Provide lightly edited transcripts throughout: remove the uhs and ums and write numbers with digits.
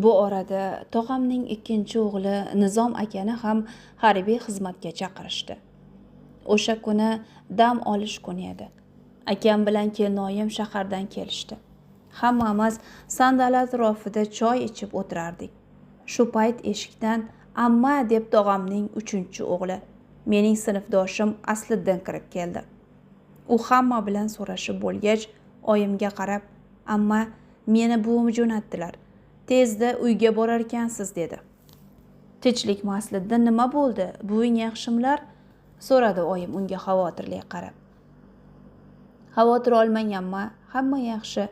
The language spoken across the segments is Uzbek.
Bu orada tog'amning ikkinchi o'g'li Nizom akani ham harbiy xizmatga chaqirishdi. O'sha kuni dam olish kuni edi. Akam bilan kelinoyim shahardan kelishdi. Hammamiz sandal atrofida choy ichib o'tirardik. Shu payt eshikdan amma deb tog'amning 3-o'g'li, mening sinfdoshim Asliddin kirib keldi. U hamma bilan so'rashib bo'lgach, oyimga qarab, "Amma, meni buvim jo'natdilar. Tezda uyga borar ekansiz" dedi. "Tinchlikmi Asliddin, nima bo'ldi? Buving yaxshimilar?" so'radi oyim unga xavotirli qarab. "Xavotir olmang amma, hamma yaxshi.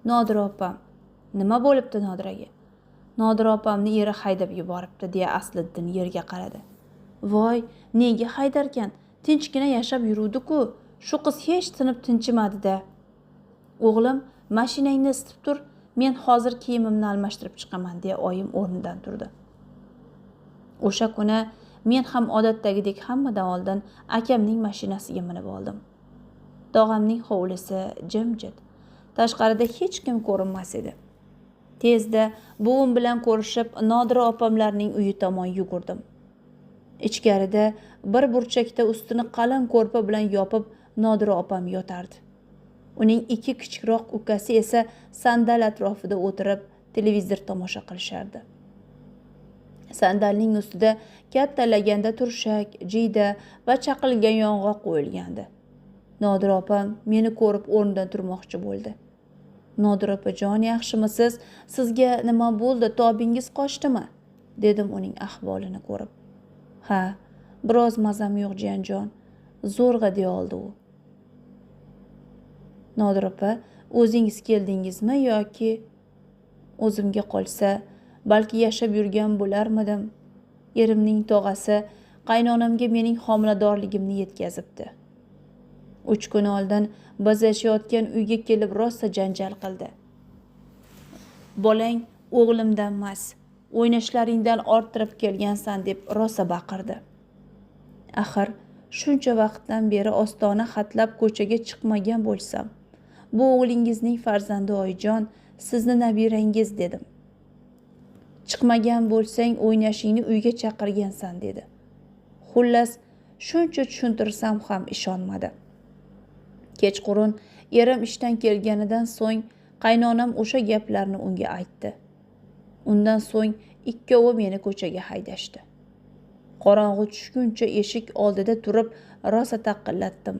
Nodira opam." "Nima bo'libdi Nodiraga?" "Nodira opamni eri haydab yuboribdi" deya Asliddin yerga qaradi. "Voy, nega haydarkan? Tinchgina yashab yuruvdi-ku. Shu qiz hech tinib tinchimadi-da." "O'g'lim, mashinangni isitib tur, men hozir kiyimimni almashtirib chiqaman" deya oyim o'rnidan turdi. O'sha kuni men ham odatdagidek hammadan oldin akamning mashinasiga minib oldim. Tog'amning hovlisi jimjit. Tashqarida hech kim ko'rinmas edi. Tezda buvim bilan ko'rishib, Nodira opamlarning uyi tomon yugurdim. Ichkarida bir burchakda ustini qalin ko'rpa bilan yopib Nodira opam yotardi. Uning 2 kichikroq ukasi esa sandal atrofida o'tirib televizor tomosha qilishardi. Sandalning ustida katta laganda turshak, jiyda va chaqilgan yong'oq qo'yilgandi. Nodira opam meni ko'rib o'rnidan turmoqchi bo'ldi. "Nodira opajon, yaxshimisiz? Sizga nima bo'ldi? Tobingiz qochdimi?" dedim uning ahvolini ko'rib. "Ha, biroz mazam yo'q jiyanjon", zo'rg'a deya oldi u. "Nodira opa, o'zingiz keldingizmi yoki?" "O'zimga qolsa, balki yashab yurgan bo'larmidim. Erimning tog'asi qaynonamga mening homiladorligimni yetkazibdi. 3 kun oldin biz yashayotgan uyga kelib rosa janjal qildi. Bolang o'g'limdan emas, o'ynashlaringdan orttirib kelgansan deb rosa baqirdi. Axir shuncha vaqtdan beri ostona xatlab ko'chaga chiqmagan bo'lsam, bu o'g'lingizning farzandi Oyijon, sizni nabirangiz dedim. Chiqmagan bo'lsang o'ynashingni uyga chaqirgansan dedi. Xullas, shuncha tushuntirsam ham ishonmadi. Kechqurun erim ishdan kelganidan so'ng qaynonam o'sha gaplarni unga aytdi. Undan so'ng ikkovi meni ko'chaga haydashdi. Qorong'u tushguncha eshik oldida turib rosa taqillatdim,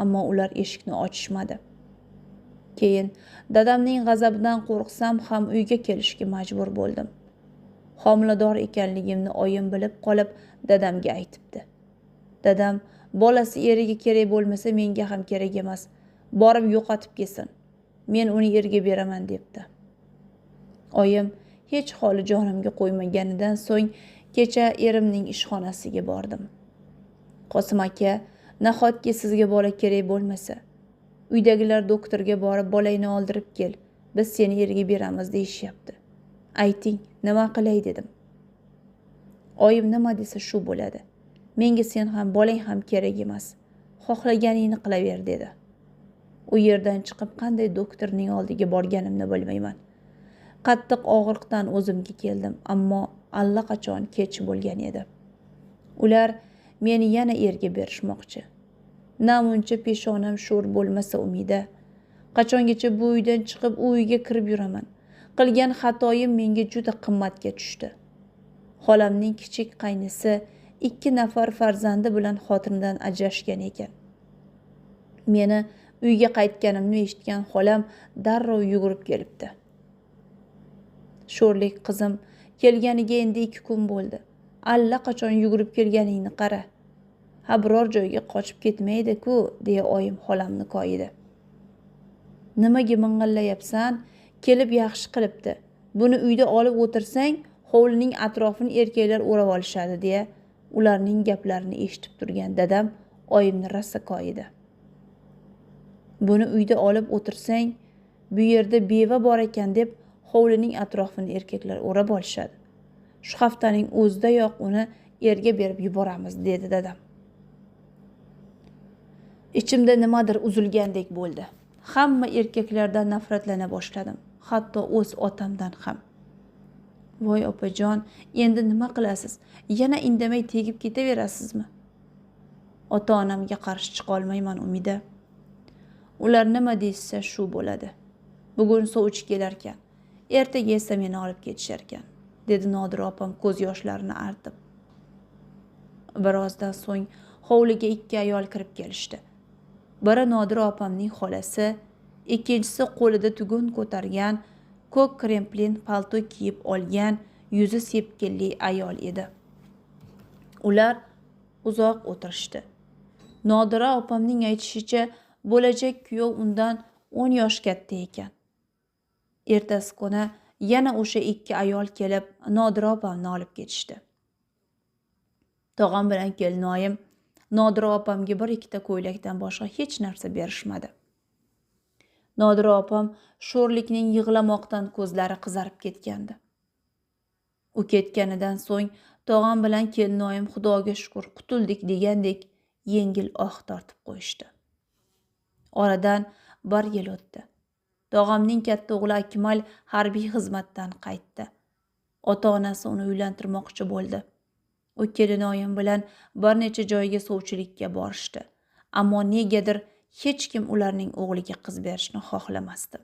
ammo ular eshikni ochishmadi. Keyin dadamning g'azabidan qo'rqsam ham uyga kelishga majbur bo'ldim. Homilador ekanligimni oyim bilib qolib dadamga aytibdi. Dadam, bolasi eriga kerak bo'lmasa menga ham kerak emas. Borib yo'qotib kelsin. Men uni erga beraman debdi. Oyim hech holi jonimga qo'ymaganidan so'ng kecha erimning ishxonasiga bordim. Qosim aka, nahotki sizga bola kerak bo'lmasa, uydagilar doktorga borib bolangni oldirib kel. Biz seni erga beramiz deyishyapti. Ayting, nima qilay dedim. Oyim nima desa shu bo'ladi. Menga sen ham bolang ham kerak emas. Xohlaganingni qilaver dedi. U yerdan chiqib qanday doktorning oldiga borganimni bilmayman. Qattiq og'riqdan o'zimga keldim, ammo allaqachon kech bo'lgan edi. Ular meni yana erga berishmoqchi. Namuncha peshonam sho'r bo'lmasa umida. Qachongacha bu uydan chiqib u uyga kirib yuraman. Qilgan xatoyim menga juda qimmatga tushdi. Xolamning kichik qaynisi 2 nafar farzandi bilan xotinidan ajrashgan ekan. Meni uyga qaytganimni eshitgan xolam darrov yugurib kelibdi. "Sho'rlik qizim, kelganiga endi 2 kun bo'ldi. Allaqachon yugurib kelganingni qara. Ha, biror joyga qochib ketmaydi-ku", deya oyim xolamni koyidi. "Nimaga ming'illayapsan? Kelib yaxshi qilibdi. Buni uyda olib o'tirsang, hovlining atrofini erkaklar o'rab olishadi", deya ularning gaplarini eshitib turgan dadam oyimni rosa koyidi. "Buni uyda olib o'tirsang, bu yerda beva bor ekan deb hovlining atrofini erkaklar o'rab olishadi. Shu haftaning o'zidayoq uni erga berib yuboramiz", dedi dadam. Ichimda nimadir uzilgandek bo'ldi. Hamma erkaklardan nafratlana boshladim, hatto o'z otamdan ham. Voy opajon, endi nima qilasiz? Yana indamay tegib ketaverasizmi? Ota-onamga qarshi chiqa olmayman Umida. Ular nima deysa shu bo'ladi. Bugun sovchi kelarkan, ertaga esa meni olib ketisharkan, dedi Nodira opam ko'z yoshlarini artib. Birozdan so'ng hovliga ikki ayol kirib kelishdi. Biri Nodira opamning xolasi, ikkinchisi qo'lida tugun ko'targan, ko'k kremplin palto kiyib olgan, yuzi sepkilli ayol edi. Ular uzoq o'tirishdi. Nodira opamning aytishicha, bo'lajak kuyov undan 10 yosh katta ekan. Ertasi kuni yana o'sha ikki ayol kelib Nodira opamni olib ketishdi. Tog'am bilan kelinoyim Nodira opamga bir ikkita ko'ylakdan boshqa hech narsa berishmadi. Nodira opam sho'rlikning yig'lamoqdan ko'zlari qizarib ketgandi. U ketganidan so'ng tog'am bilan kelinoyim Xudoga shukr qutuldik degandek yengil oh tortib qo'yishdi. Oradan 1 yil o'tdi. Tog'amning katta o'g'li Akmal harbiy xizmatdan qaytdi. Ota-onasi uni uylantirmoqchi bo'ldi. U kelinoyim bilan bir necha joyga sovchilikka borishdi. Ammo negadir hech kim ularning o'g'liga qiz berishni xohlamasdi.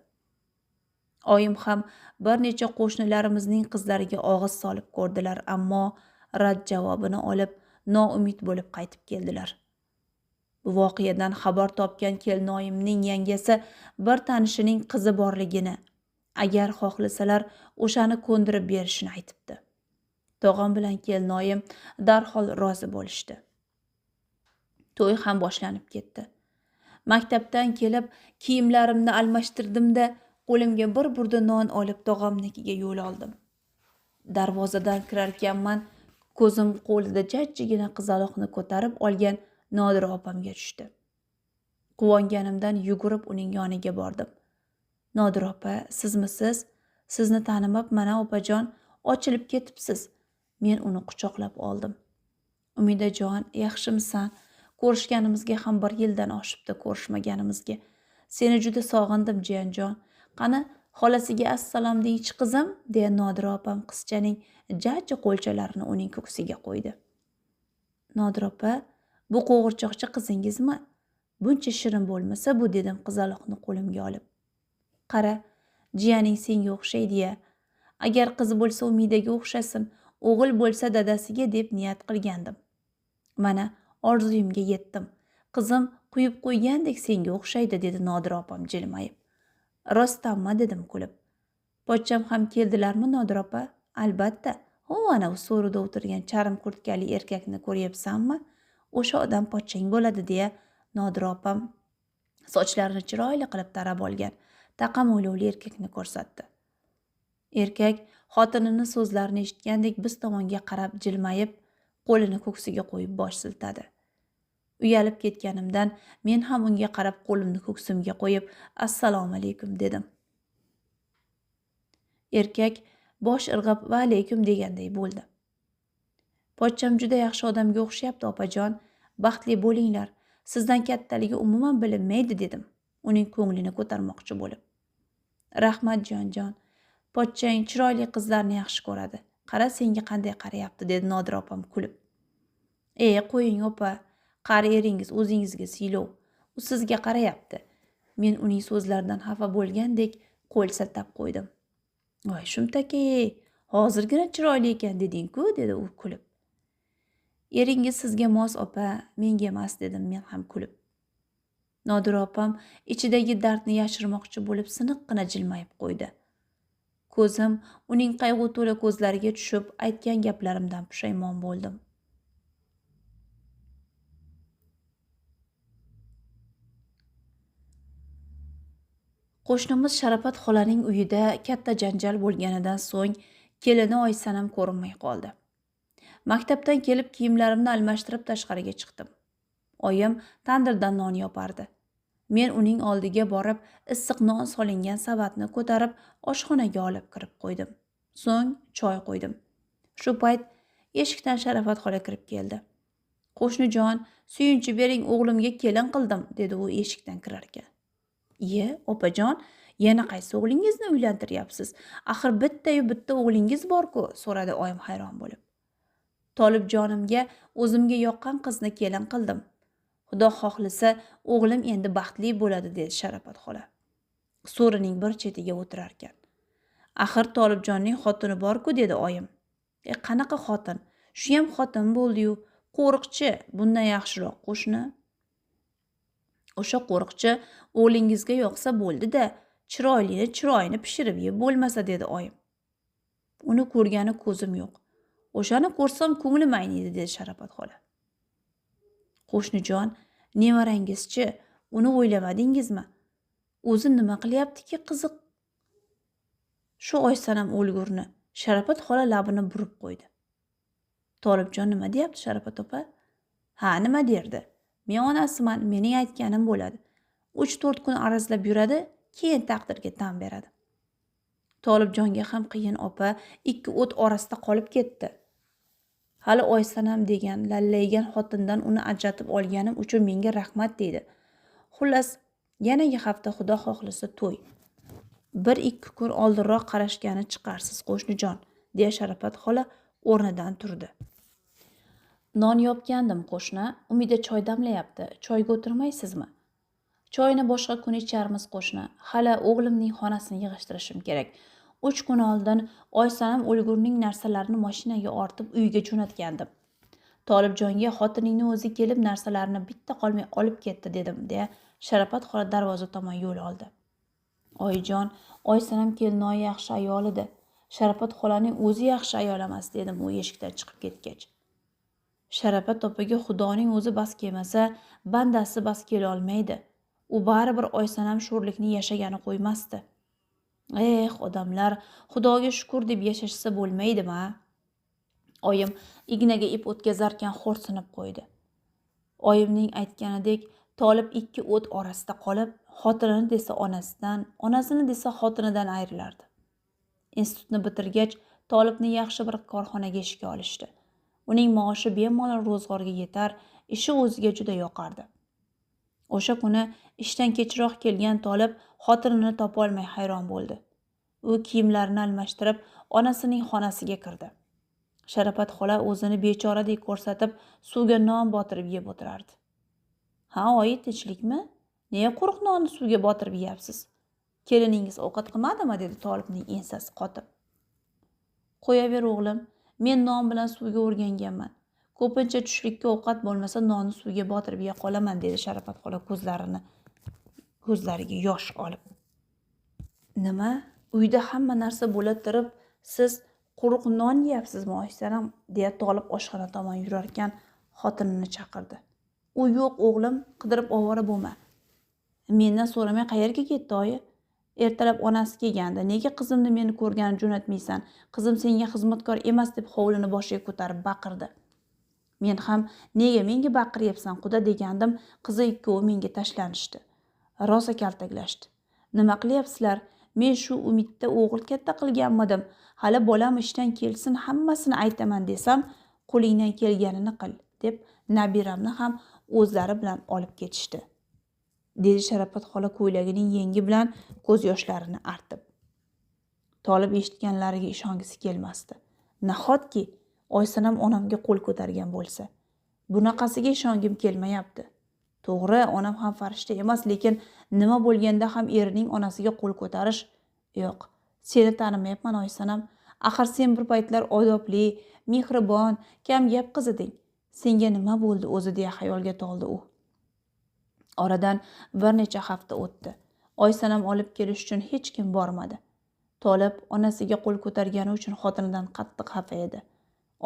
Oyim ham bir necha qo'shnilarimizning qizlariga og'iz solib ko'rdilar, ammo rad javobini olib, noumid bo'lib qaytib keldilar. Bu voqeadan xabar topgan kelinoyimning yangasi bir tanishining qizi borligini, agar xohlasalar o'shani ko'ndirib berishini aytibdi. Tog'am bilan kelinoyim darhol rozi bo'lishdi. To'y ham boshlanib ketdi. Maktabdan kelib kiyimlarimni almashtirdimda qo'limga bir burda non olib tog'amnikiga yo'l oldim. Darvozadan kirarkanman, ko'zim qo'lida jajjigina qizaloqni ko'tarib olgan Nodira opamga tushdi. Quvonganimdan yugurib uning yoniga bordim. Nodira opa, sizmisiz? Sizni tanimabman-a opajon, ochilib ketibsiz. Men uni quchoqlab oldim. Umidajon, yaxshimisan? Ko'rishganimizga ham 1 yildan oshibdi ko'rishmaganimizga. Seni juda sog'indim jiyanjon. Qani, xolasiga assalom deychi qizim, deya Nodira opam qizchaning jajji qo'lchalarini uning ko'ksiga qo'ydi. Nodira opa, bu qo'g'irchoqcha qizingizmi? Buncha shirin bo'lmasa bu, dedim qizaloqni qo'limga olib. Qara, jiyaning senga o'xshaydi-ya. Agar qiz bo'lsa Umidaga o'xshasin, o'g'il bo'lsa dadasiga deb niyat qilgandim. Mana orzuyimga yetdim. Qizim quyib qo'ygandek senga o'xshaydi, dedi Nodira opam jilmayib. Rostdanmi, dedim kulib. Pochcham ham keldilarmi Nodira opa? Albatta. Ana u so'rida o'tirgan charm kurtkali erkakni ko'ryapsanmi? O'sha odam pochchang bo'ladi, deya Nodira opam sochlarini chiroyli qilib tarab olgan taqa mo'ylovli erkakni ko'rsatdi. Erkak xotinining so'zlarini eshitgandek biz tomonga qarab jilmayib, qo'lini ko'ksiga qo'yib bosh siltadi. Uyalib ketganimdan men ham unga qarab qo'limni ko'ksimga qo'yib, assalomu alaykum dedim. Erkak bosh irg'ab va alaykum deganday bo'ldi. Pochcham juda yaxshi odamga o'xshayapti opajon, baxtli bo'linglar. Sizdan kattaligi umuman bilinmaydi, dedim, uning ko'nglini ko'tarmoqchi bo'lib. Rahmat jonjon. Pochchang chiroyli qizlarni yaxshi ko'radi. Qara senga qanday qarayapti, dedi Nodira opam kulib. Qo'ying opa, qari eringiz o'zingizga siylov. U sizga qarayapti. Men uning so'zlaridan xafa bo'lgandek qo'l siltab qo'ydim. Voy shumtaka, hozirgina chiroyli ekan deding-ku, dedi u kulib. Eringiz sizga mos opa, menga emas, dedim men ham kulib. Nodira opam ichidagi dardni yashirmoqchi bo'lib siniqqina jilmayib qo'ydi. Ko'zim uning qayg'u to'la ko'zlariga tushib, aytgan gaplarimdan pushaymon bo'ldim. Qo'shnimiz Sharafat xolaning uyida katta janjal bo'lganidan so'ng kelini Oysanam ko'rinmay qoldi. Maktabdan kelib kiyimlarimni almashtirib tashqariga chiqdim. Oyim tandirdan non yopardi. Men uning oldiga borib, issiq non solingan savatni ko'tarib, oshxonaga olib kirib qo'ydim. So'ng choy qo'ydim. Shu payt eshikdan Sharafat xola kirib keldi. Qo'shnijon, suyunchi bering, o'g'limga kelin qildim, dedi u eshikdan kirarkan. Iye, opajon, yana qaysi o'g'lingizni uylantiryapsiz? Axir bitta o'g'lingiz bor-ku, so'radi oyim hayron bo'lib. Tolibjonimga o'zimga yoqqan qizni kelin qildim. Xudo xohlasa, o'g'lim endi baxtli bo'ladi, dedi Sharafat xola. So'rining bir chetiga o'tirarkan. Axir Tolibjonning xotini bor-ku, dedi oyim. Qanaqa xotin? Shu ham xotin bo'ldi-yu, qo'riqchi, bundan yaxshiroq qo'shni. O'sha qo'riqchi o'g'lingizga yoqsa bo'ldi-da, chiroyini pishirib yeb bo'lmasa, dedi oyim. Uni ko'rgani ko'zim yo'q. O'shani ko'rsam ko'nglim ayniydi, dedi Sharafat xola. Qo'shnijon, nevarangizchi, uni o'ylamadingizmi? O'zi nima qilyaptiki, qiziq. Shu Oysanam o'lgurni. Sharafat xola labini burib qo'ydi. Tolibjon nima deyapti, Sharafat opa? Ha, nima derdi? Men onasiman, mening aytganim bo'ladi. 3-4 kun arazlab yuradi, keyin taqdirga tan beradi. Tolibjonga ham qiyin, opa, 2 o't orasida qolib ketdi. Hali Oysanam degan lallaygan xotindan uni ajratib olganim uchun menga rahmat, deydi. Xullas, yanagi hafta xudo xohlasa to'y. 1-2 kun oldinroq qarashgani chiqarsiz, qo'shnijon, deya Sharafat xola o'rnidan turdi. Non yopgandim, qo'shna. Umida choy damlayapti. Choyga o'tirmaysizmi? Choyni boshqa kun icharmiz, qo'shna. Hali o'g'limning xonasini yig'ishtirishim kerak. 3 kun oldin Oysanam o'lgurning narsalarini mashinaga ortib uyga jo'natgandim. Tolibjonga xotiningni o'zi kelib narsalarini bitta qolmay olib ketdi, dedim, deya Sharafat xola darvoza tomon yo'l oldi. Oyijon, Oysanam kelinoyi yaxshi ayol edi. Sharafat xolaning o'zi yaxshi ayol emas, dedim u eshikdan chiqib ketgach. Sharafat opaga xudoning o'zi bas kelmasa, bandasi bas kela olmaydi. U baribir Oysanam sho'rlikni yashagani qo'ymasdi. Odamlar xudoga shukur deb yashashsa bo'lmaydimi? Oyim ignaga ip o'tkazarkan xo'rsinib qo'ydi. Oyimning aytganidek Tolib 2 o't orasida qolib, xotinini desa onasidan, onasini desa xotinidan ayrilardi. Institutni bitirgach, Tolibni yaxshi bir korxonaga ishga olishdi. Uning maoshi bemalol ro'zg'orga yetar, ishi o'ziga juda yoqardi. O'sha kuni ishdan kechroq kelgan Tolib xotinini topolmay hayron bo'ldi. U kiyimlarini almashtirib, onasining xonasiga kirdi. Sharafat xola o'zini bechoradek ko'rsatib, suvga non botirib yeb o'tirardi. Ha, oyi, tinchlikmi? Nega quruq nonni suvga botirib yeyapsiz? Keliningiz ovqat qilmadimi, dedi Tolibning ensasi qotib. Qo'yaver o'g'lim, men non bilan suvga o'rganganman. Ko'pincha tushlikka ovqat bo'lmasa nonni suvga botirib yeya qolaman, dedi Sharafat xola ko'zlariga yosh olib. Nima? Uyda hamma narsa bo'la turib, siz quruq non yeyapsizmi, Oysanam, deya Tolib oshxona tomon yurarkan xotinini chaqirdi. U yo'q o'g'lim, qidirib ovora bo'lma. Mendan so'ramay qayerga ketdi, oyi? Ertalab onasi kelganda, nega qizimni meni ko'rgani jo'natmaysan? Qizim senga xizmatkor emas, deb hovlini boshiga ko'tarib baqirdi. Men ham nega menga baqiryapsan, quda, degandim. Qizi ikkovi menga tashlanishdi. Rosa kaltaklashdi. Nima qilyapsizlar? Men shu umidda o'g'il katta qilganmidim. Hali bolam ishdan kelsin, hammasini aytaman desam, qo'lingdan kelganini qil, deb nabiramni ham o'zlari bilan olib ketishdi, dedi Sharafat xola ko'ylagining yengi bilan ko'z yoshlarini artib. Tolib eshitganlariga ishongisi kelmasdi. Nahotki Oysanam onamga qo'l ko'targan bo'lsa. Bunaqasiga ishongim kelmayapti. To'g'ri, onam ham farishta emas, lekin nima bo'lganda ham erining onasiga qo'l ko'tarish yo'q. Seni tanimayapman, Oysanam. Axir sen bir paytlar odobli, mehribon, kam gap qiz eding. Senga nima bo'ldi o'zi, deya xayolga toldi u. Oradan bir necha hafta o'tdi. Oysanam olib kelish uchun hech kim bormadi. Tolib onasiga qo'l ko'targani uchun xotinidan qattiq xafa edi.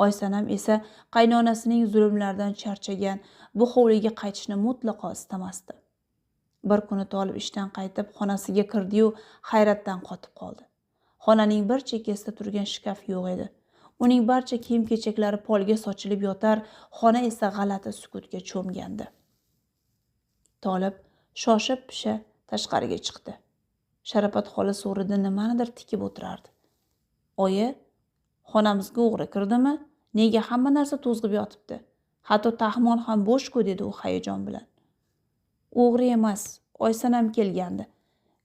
Oysanam esa qaynonasining zulmlaridan charchagan, bu hovliga qaytishni mutlaqo istamasdi. Bir kuni Tolib ishdan qaytib xonasiga kirdi-yu, hayratdan qotib qoldi. Xonaning bir chekkasida turgan shkaf yo'q edi. Uning barcha kiyim-kechaklari polga sochilib yotar, xona esa g'alati sukutga cho'mgandi. Tolib shoshib-pisha tashqariga chiqdi. Sharafat xola so'rida nimanidir tikib o'tirardi. Oyi, xonamizga o'g'ri kirdimi? Nega hamma narsa to'zg'ib yotibdi? Hatto taxmon ham bo'sh-ku, dedi u hayajon bilan. O'g'ri emas, Oysanam kelgandi.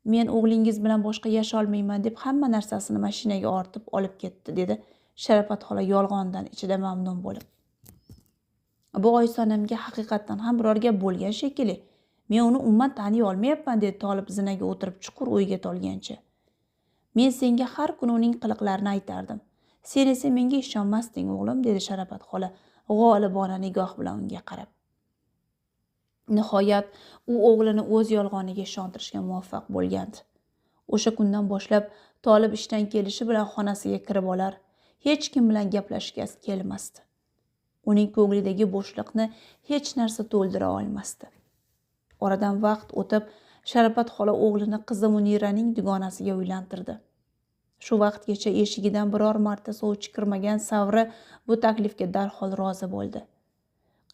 Men o'g'lingiz bilan boshqa yasholmayman deb hamma narsasini mashinaga ortib olib ketdi, dedi Sharafat xola yolg'ondan ichida mamnun bo'lib. Bu Oysonamga haqiqatdan ham biror gap bo'lgan shekilli. Men uni umuman taniy olmayapman, dedi Tolib zinaga o'tirib chuqur o'yga tolgancha. Men senga har kuni uning qiliqlarini aytardim. Sen esa menga ishonmasding, o'g'lim, dedi Sharafat xola g'olibona nigoh bilan unga qarab. Nihoyat u o'g'lini o'z yolg'oniga ishontirishga muvaffaq bo'lgandi. O'sha kundan boshlab Tolib ishdan kelishi bilan xonasiga kirib olar, hech kim bilan gaplashgis kelmasdi. Uning ko'nglidagi bo'shliqni hech narsa to'ldira olmasdi. Oradan vaqt o'tib, Sharafat xola o'g'lini qizi Muniraning dugonasiga uylantirdi. Shu vaqtgacha eshigidan biror marta sovchi kirmagan Savri bu taklifga darhol rozi bo'ldi.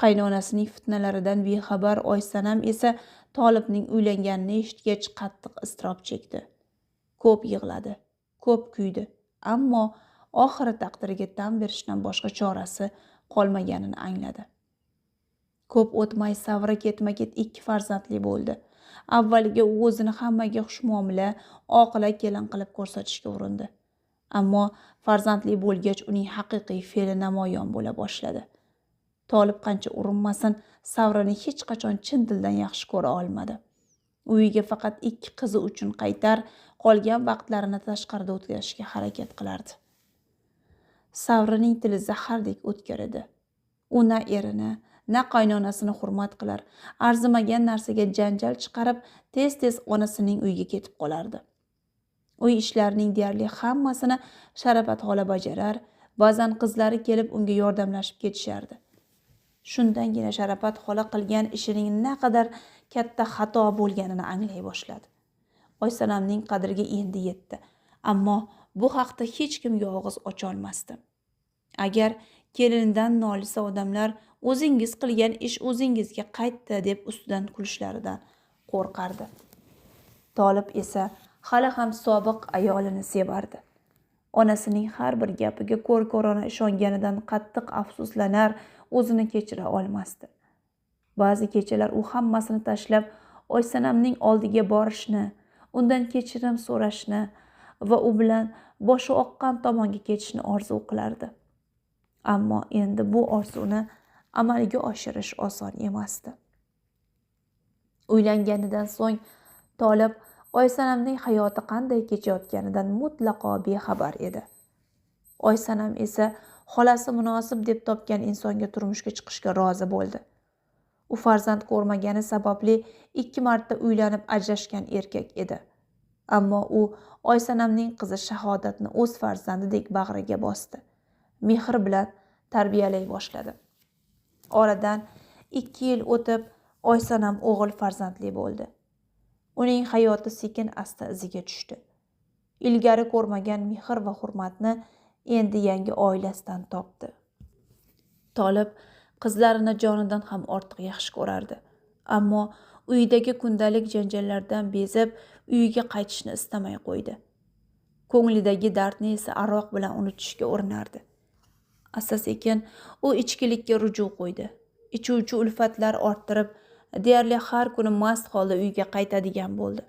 Qaynonasining fitnalaridan bexabar Oysanam esa Tolibning uylanganini eshitgach qattiq iztirob chekdi. Ko'p yig'ladi, ko'p kuydi, ammo oxiri taqdiriga tan berishdan boshqa chorasi qolmaganini angladi. Ko'p o'tmay Savri ketma-ket 2 farzandli bo'ldi. Avvaliga u o'zini hammaga xushmuomala, oqila kelin qilib ko'rsatishga urindi. Ammo farzandli bo'lgach uning haqiqiy fe'li namoyon bo'la boshladi. Tolib qancha urinmasin, Savrini hech qachon chin dildan yaxshi ko'ra olmadi. Uyiga faqat 2 qizi uchun qaytar, qolgan vaqtlarini tashqarida o'tkazishga harakat qilardi. Savrining tili zahardek o'tkir edi. U na erini, na qaynonasini hurmat qilar, arzimagan narsaga janjal chiqarib, tez-tez onasining uyiga ketib qolardi. Uy ishlarining deyarli hammasini Sharafat xola bajarar, ba'zan qizlari kelib unga yordamlashib ketishardi. Shundangina Sharafat xola qilgan ishining naqadar katta xato bo'lganini anglay boshladi. Oysanamning qadriga endi yetdi, ammo bu haqda hech kimga og'iz ocha olmasdi. Agar kelinidan nolisa odamlar o'zingiz qilgan ish o'zingizga qaytdi deb ustidan kulishlaridan qo'rqardi. Tolib esa hali ham sobiq ayolini sevardi. Onasining har bir gapiga ko'r-ko'rona ishonganidan qattiq afsuslanar, o'zini kechira olmasdi. Ba'zi kechalar u hammasini tashlab Oysanamning oldiga borishni, undan kechirim so'rashni va u bilan boshi oqqan tomonga ketishni orzu qilardi. Ammo endi bu orzuni amalga oshirish oson emasdi. Uylanganidan so'ng Tolib Oysanamning hayoti qanday kechayotganidan mutlaqo bexabar edi. Oysanam esa xolasi munosib deb topgan insonga turmushga chiqishga rozi bo'ldi. U farzand ko'rmagani sababli 2 marta uylanib ajrashgan erkak edi. Ammo u Oysanamning qizi Shahodatni o'z farzandidek bag'riga bosdi. Mehr bilan tarbiyalay boshladi. Oradan 2 yil o'tib Oysanam o'g'il farzandli bo'ldi. Uning hayoti sekin-asta iziga tushdi. Ilgari ko'rmagan mehr va hurmatni endi yangi oilasidan topdi. Tolib qizlarini jonidan ham ortiq yaxshi ko'rardi. Ammo uyidagi kundalik janjallardan bezib, uyiga qaytishni istamay qo'ydi. Ko'nglidagi dardni esa aroq bilan unutishga urinardi. Asta-sekin u ichkilikka ruju qo'ydi. Ichuvchi ulfatlar orttirib, deyarli har kuni mast holda uyga qaytadigan bo'ldi.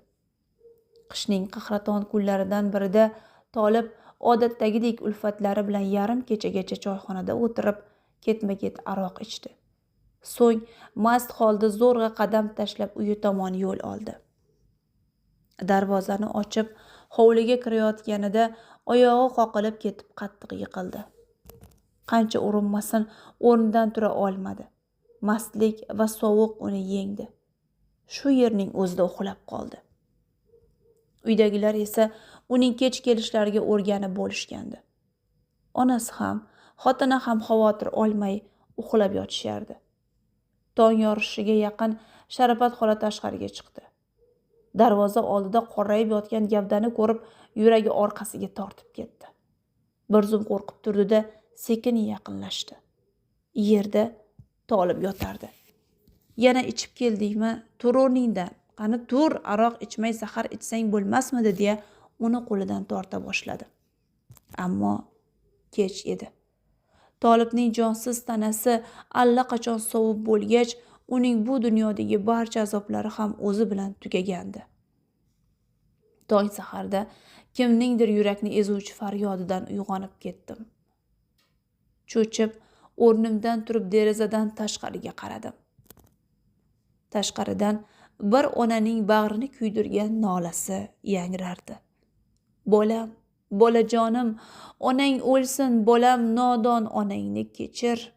Qishning qahraton kunlaridan birida Tolib odatdagidek ulfatlari bilan yarim kechagacha choyxonada o'tirib, ketma-ket aroq ichdi. So'ng mast holda zo'rg'a qadam tashlab uyi tomon yo'l oldi. Darvozani ochib, hovliga kirayotganida oyog'i qoqilib ketib qattiq yiqildi. Qancha urinmasin, o'rnidan tura olmadi. Mastlik va sovuq uni yengdi. Shu yerning o'zida uxlab qoldi. Uydagilar esa uning kech kelishlariga o'rganib bo'lishgandi. Onasi ham, xotini ham xavotir olmay uxlab yotishardi. Tong yorishiga yaqin Sharafat xola tashqariga chiqdi. Darvoza oldida qorayib yotgan gavdani ko'rib, yuragi orqasiga tortib ketdi. Bir zum qo'rqib turdi-da, sekin yaqinlashdi. Yerda Tolib yotardi. Yana ichib keldingmi? Tur o'rningdan. Qani tur, aroq ichmay zahar ichsang bo'lmasmidi deya uni qo'lidan torta boshladi. Ammo kech edi. Tolibning jonsiz tanasi allaqachon sovib bo'lgach, uning bu dunyodagi barcha azoblari ham o'zi bilan tugagandi. Tong saharda kimningdir yurakni ezuvchi faryodidan uyg'onib ketdim. Cho'chib, o'rnimdan turib derazadan tashqariga qaradim. Tashqaridan bir onaning bag'rini kuydirgan nolasi yangrardi. Bolam, bolajonim, onang o'lsin, bolam, nodon onangni kechir.